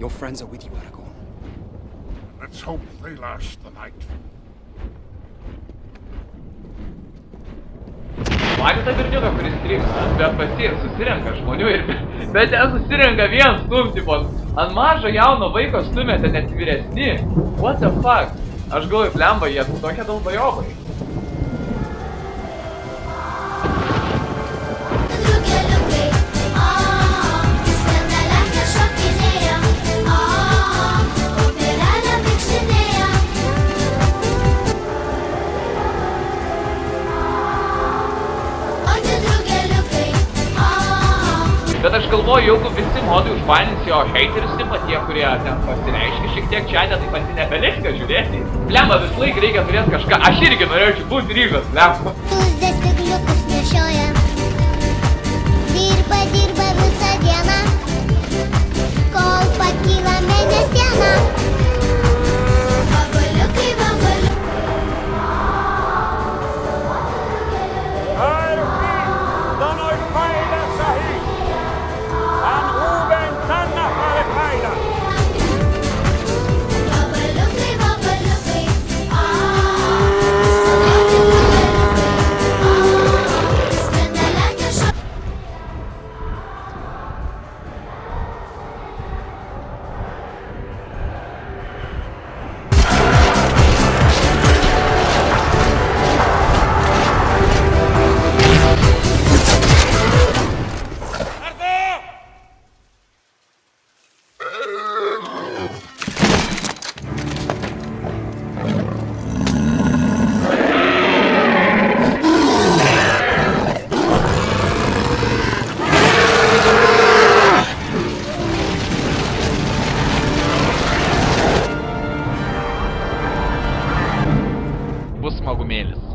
Your friends are with you, Aragorn. Let's hope they last the night. Matėte berniuką, kuris tryksta, bet susirenka žmonių ir bet ten susirenka vien stumtybos. Ant mažo jauno vaiko stumėte net vyresni. What the fuck? Aš galvoju, blemba, jie tokie dalbajobai. Bet aš galvoju, jeigu visi modai užbanins jo haterius, taip pat tie, kurie ten pasireiškia šiek tiek čiate, tai pati nebelieka žiūrėti. Blemba, vis laik reikia turėti kažką. Aš irgi norėčiau būti ryžas, blemba. Dirba visą dieną, kol pakyla mėnesiena. Vabaliukai, vabaliukai. Bus smagumėlis.